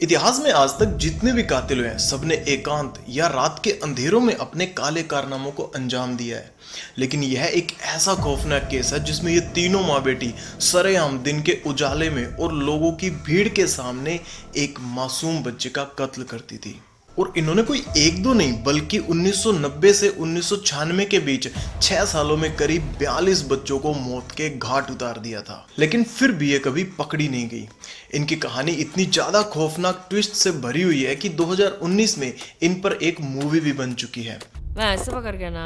इतिहास में आज तक जितने भी कातिल हुए हैं सबने एकांत या रात के अंधेरों में अपने काले कारनामों को अंजाम दिया है। लेकिन यह एक ऐसा खौफनाक केस है जिसमें ये तीनों माँ बेटी सरेआम दिन के उजाले में और लोगों की भीड़ के सामने एक मासूम बच्चे का कत्ल करती थी। और इन्होंने कोई एक दो नहीं बल्कि 1990 से 1996 के बीच 6 सालों में करीब 42 बच्चों को मौत के घाट उतार दिया था। लेकिन फिर भी ये कभी पकड़ी नहीं गई। इनकी कहानी इतनी ज्यादा खौफनाक ट्विस्ट से भरी हुई है कि 2019 में इन पर एक मूवी भी बन चुकी है। वैसे पकड़ के ना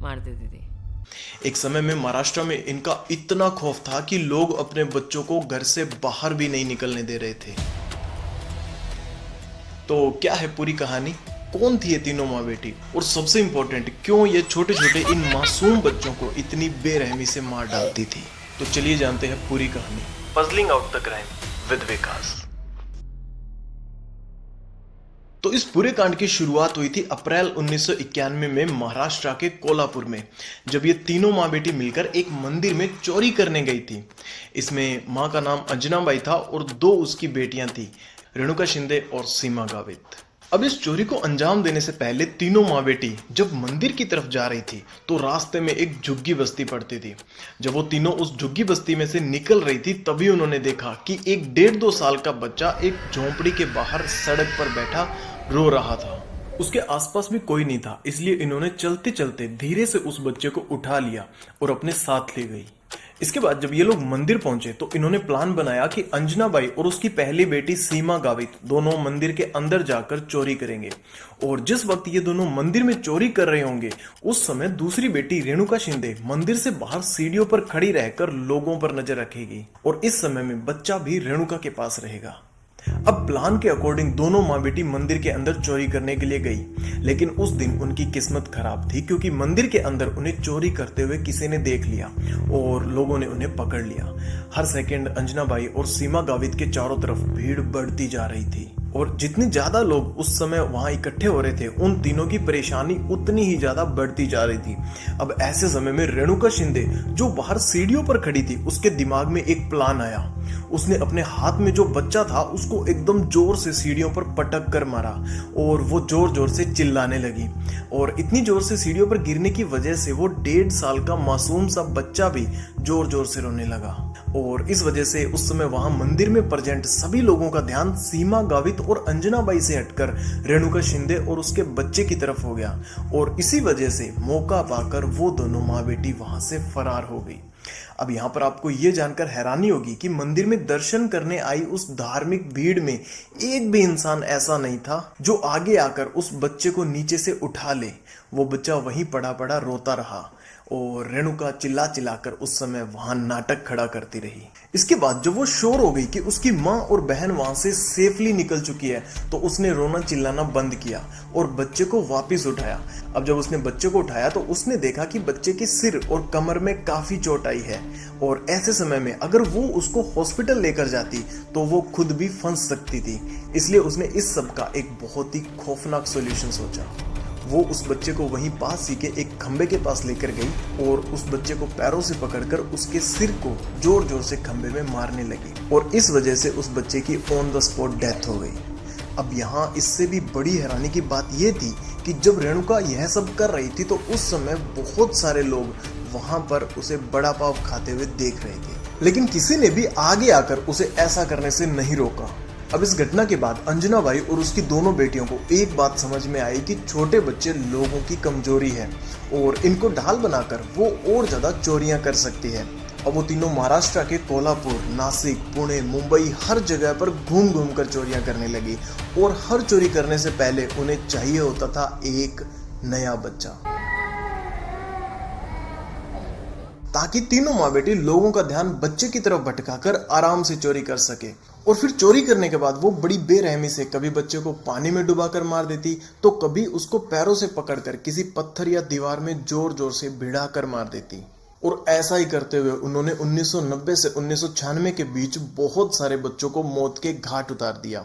मार देती थी। एक समय में महाराष्ट्र में इनका इतना खौफ था कि लोग अपने बच्चों को घर से बाहर भी नहीं निकलने दे रहे थे। तो क्या है पूरी कहानी, कौन थी ये तीनों माँ बेटी, और सबसे इंपॉर्टेंट क्यों ये छोटे छोटे इन मासूम बच्चों को इतनी बेरहमी से मार डालती थी। तो चलिए जानते हैं पूरी कहानी। Puzzling out the crime with Vikas. तो इस पूरे कांड की शुरुआत हुई थी अप्रैल 1991 में महाराष्ट्र के कोल्हापुर में, जब ये तीनों माँ बेटी मिलकर एक मंदिर में चोरी करने गई थी। इसमें माँ का नाम अंजनाबाई था और दो उसकी बेटियां थी, रेणुका शिंदे और सीमा गावित। अब इस चोरी को अंजाम देने से पहले तीनों माँ बेटी जब मंदिर की तरफ जा रही थी तो रास्ते में एक झुग्गी बस्ती पड़ती थी। जब वो तीनों उस झुग्गी बस्ती में से निकल रही थी तभी उन्होंने देखा कि एक 1.5-2 साल का बच्चा एक झोंपड़ी के बाहर सड़क पर बैठा रो रहा था। उसके आसपास भी कोई नहीं था, इसलिए इन्होंने चलते चलते धीरे से उस बच्चे को उठा लिया और अपने साथ ले गई। इसके बाद जब ये लोग मंदिर पहुंचे तो इन्होंने प्लान बनाया कि अंजनाबाई और उसकी पहली बेटी सीमा गावित दोनों मंदिर के अंदर जाकर चोरी करेंगे। और जिस वक्त ये दोनों मंदिर में चोरी कर रहे होंगे उस समय दूसरी बेटी रेणुका शिंदे मंदिर से बाहर सीढ़ियों पर खड़ी रहकर लोगों पर नजर रखेगी और इस समय में बच्चा भी रेणुका के पास रहेगा। अब प्लान के अकॉर्डिंग दोनों माँ बेटी मंदिर के अंदर चोरी करने के लिए गई, लेकिन उस दिन उनकी किस्मत खराब थी क्योंकि मंदिर के अंदर उन्हें चोरी करते हुए किसी ने देख लिया और लोगों ने उन्हें पकड़ लिया। हर सेकंड अंजनाबाई और सीमा गावित के चारों तरफ भीड़ बढ़ती जा रही थी और जितने ज्यादा लोग उस समय वहां इकट्ठे हो रहे थे उन तीनों की परेशानी उतनी ही ज्यादा बढ़ती जा रही थी। अब ऐसे समय में रेणुका शिंदे जो बाहर सीढ़ियों पर खड़ी थी उसके दिमाग में एक प्लान आया। उसने अपने हाथ में जो बच्चा था उसको एकदम जोर से सीढ़ियों पर पटक कर मारा और वो जोर जोर से चिल्लाने लगी और इतनी जोर से सीढ़ियों पर गिरने की वजह से वो 1.5 साल का मासूम सा बच्चा भी जोर जोर से रोने लगा। और इस वजह से उस समय वहां मंदिर में प्रेजेंट सभी लोगों का ध्यान सीमा गावित और अंजनाबाई से हटकर रेणुका शिंदे और उसके बच्चे की तरफ हो गया और इसी वजह से मौका पाकर वो दोनों माँ बेटी वहां से फरार हो गई। अब यहाँ पर आपको ये जानकर हैरानी होगी कि मंदिर में दर्शन करने आई उस धार्मिक भीड़ में एक भी इंसान ऐसा नहीं था जो आगे आकर उस बच्चे को नीचे से उठा ले। वो बच्चा वहीं पड़ा पड़ा रोता रहा और रेणुका चिल्ला चिल्लाकर उस समय वहां नाटक खड़ा करती रही। इसके बाद जब वो श्योर हो गई कि उसकी माँ और बहन वहां से सेफली निकल चुकी है तो उसने रोना चिल्लाना बंद किया और बच्चे को वापस उठाया। अब जब उसने बच्चे को उठाया तो उसने देखा कि बच्चे के सिर और कमर में काफी चोट आई है और ऐसे समय में अगर वो उसको हॉस्पिटल लेकर जाती तो वो खुद भी फंस सकती थी। इसलिए उसने इस सब का एक बहुत ही खौफनाक सॉल्यूशन सोचा। वो उस बच्चे को वहीं पास ही के एक खंबे के पास लेकर गई और उस बच्चे को पैरों से पकड़कर उसके सिर को जोर जोर से खंबे में मारने लगी और इस वजह से उस बच्चे की ऑन द स्पॉट डेथ हो गई। अब यहाँ इससे भी बड़ी हैरानी की बात यह थी कि जब रेणुका यह सब कर रही थी तो उस समय बहुत सारे लोग वहां पर उसे बड़ा पाव खाते हुए देख रहे थे, लेकिन किसी ने भी आगे आकर उसे ऐसा करने से नहीं रोका। अब इस घटना के बाद अंजनाबाई और उसकी दोनों बेटियों को एक बात समझ में आई कि छोटे बच्चे लोगों की कमजोरी है और इनको ढाल बनाकर वो और ज्यादा चोरियां कर सकती है। अब वो तीनों महाराष्ट्र के कोल्हापुर, नासिक, पुणे, मुंबई हर जगह पर घूम घूम कर चोरियां करने लगी और हर चोरी करने से पहले उन्हें चाहिए होता था एक नया बच्चा, ताकि तीनों माँ बेटी लोगों का ध्यान बच्चे की तरफ भटकाकर आराम से चोरी कर सके। और फिर चोरी करने के बाद वो बड़ी बेरहमी से कभी बच्चे को पानी में डुबाकर मार देती तो कभी उसको पैरों से पकड़कर किसी पत्थर या दीवार में जोर जोर से भिड़ा कर मार देती। और ऐसा ही करते हुए उन्होंने 1990 से 1996 के बीच बहुत सारे बच्चों को मौत के घाट उतार दिया।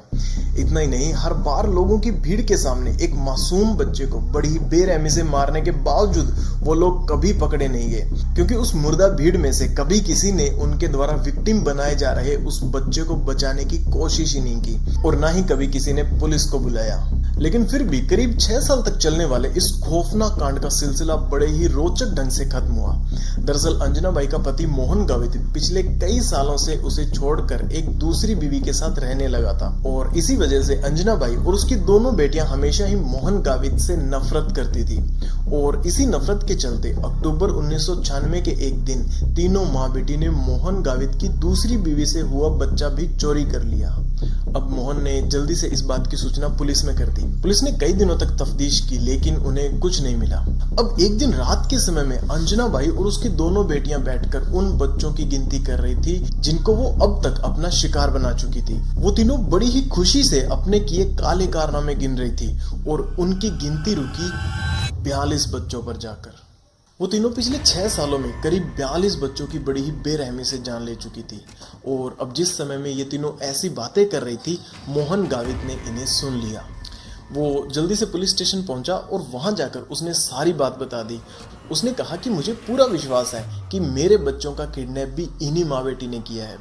इतना ही नहीं, हर बार लोगों की भीड़ के सामने एक मासूम बच्चे को बड़ी ही बेरहमी से मारने के बावजूद वो लोग कभी पकड़े नहीं गए, क्योंकि उस मुर्दा भीड़ में से कभी किसी ने उनके द्वारा विक्टिम बनाए जा रहे उस बच्चे को बचाने की कोशिश ही नहीं की और ना ही कभी किसी ने पुलिस को बुलाया। लेकिन फिर भी करीब 6 साल तक चलने वाले इस खौफनाक कांड का सिलसिला बड़े ही रोचक ढंग से खत्म हुआ। दरअसल अंजना बाई का पति मोहन गावित पिछले कई सालों से उसे छोड़कर एक दूसरी बीवी के साथ रहने लगा था और इसी वजह से अंजना बाई और उसकी दोनों बेटियां हमेशा ही मोहन गावित से नफरत करती थी और इसी नफरत के चलते अक्टूबर 1996 के एक दिन तीनों माँ बेटी ने मोहन गावित की दूसरी बीवी से हुआ बच्चा भी चोरी कर लिया। अब मोहन ने जल्दी से इस बात की सूचना पुलिस में कर दी। पुलिस ने कई दिनों तक तफ्तीश की लेकिन उन्हें कुछ नहीं मिला। अब एक दिन रात के समय में अंजना बाई और उसकी दोनों बेटियां बैठकर उन बच्चों की गिनती कर रही थी जिनको वो अब तक अपना शिकार बना चुकी थी। वो तीनों बड़ी ही खुशी से अपने किए काले कारनामे गिन रही थी और उनकी गिनती रुकी 42 बच्चों पर जाकर। वो तीनों पिछले 6 सालों में करीब 42 बच्चों की बड़ी ही बेरहमी से जान ले चुकी थी और अब जिस समय में ये तीनों ऐसी बातें कर रही थी, मोहन गावित ने इन्हें सुन लिया। वो जल्दी से पुलिस स्टेशन पहुंचा और वहां जाकर उसने सारी बात बता दी। उसने कहा कि मुझे पूरा विश्वास है कि मेरे बच्चों का किडनैप भी इन्हीं माँ बेटी ने किया है।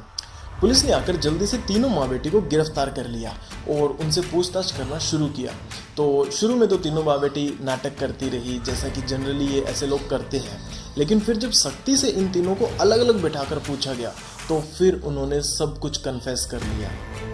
पुलिस ने आकर जल्दी से तीनों माँ बेटी को गिरफ्तार कर लिया और उनसे पूछताछ करना शुरू किया। तो शुरू में तो तीनों माँ बेटी नाटक करती रही, जैसा कि जनरली ये ऐसे लोग करते हैं, लेकिन फिर जब सख्ती से इन तीनों को अलग अलग बिठाकर पूछा गया तो फिर उन्होंने सब कुछ कन्फेस कर लिया।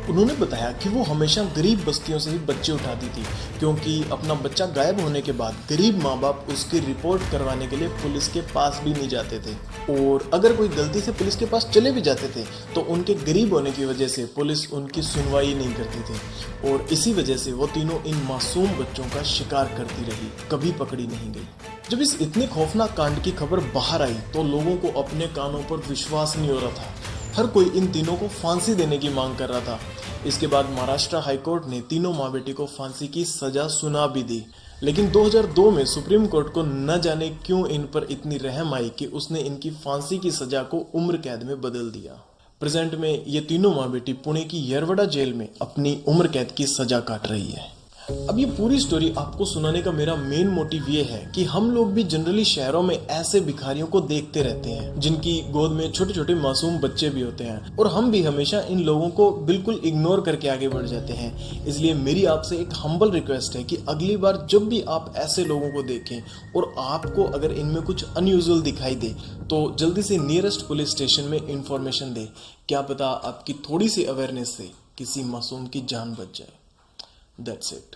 उन्होंने बताया कि वो हमेशा गरीब बस्तियों से ही बच्चे उठाती थी, क्योंकि अपना बच्चा गायब होने के बाद गरीब माँ बाप उसकी रिपोर्ट करवाने के लिए पुलिस के पास भी नहीं जाते थे और अगर कोई गलती से पुलिस के पास चले भी जाते थे तो उनके गरीब होने की वजह से पुलिस उनकी सुनवाई नहीं करती थी और इसी वजह से वो तीनों इन मासूम बच्चों का शिकार करती रही, कभी पकड़ी नहीं गई। जब इस इतने खौफनाक कांड की खबर बाहर आई तो लोगों को अपने कानों पर विश्वास नहीं हो रहा था। हर कोई इन तीनों को फांसी देने की मांग कर रहा था। इसके बाद महाराष्ट्र हाईकोर्ट ने तीनों माँ बेटी को फांसी की सजा सुना भी दी, लेकिन 2002 में सुप्रीम कोर्ट को न जाने क्यों इन पर इतनी रहम आई कि उसने इनकी फांसी की सजा को उम्र कैद में बदल दिया। प्रेजेंट में ये तीनों माँ बेटी पुणे की यरवड़ा जेल में अपनी उम्र कैद की सजा काट रही है। अब ये पूरी स्टोरी आपको सुनाने का मेरा मेन मोटिव ये है कि हम लोग भी जनरली शहरों में ऐसे भिखारियों को देखते रहते हैं जिनकी गोद में छोटे छोटे मासूम बच्चे भी होते हैं और हम भी हमेशा इन लोगों को बिल्कुल इग्नोर करके आगे बढ़ जाते हैं। इसलिए मेरी आपसे एक हम्बल रिक्वेस्ट है कि अगली बार जब भी आप ऐसे लोगों को देखें और आपको अगर इनमें कुछ अनयूजुअल दिखाई दे तो जल्दी से नियरेस्ट पुलिस स्टेशन में इंफॉर्मेशन दे। क्या पता आपकी थोड़ी सी अवेयरनेस से किसी मासूम की जान बच जाए। That's it.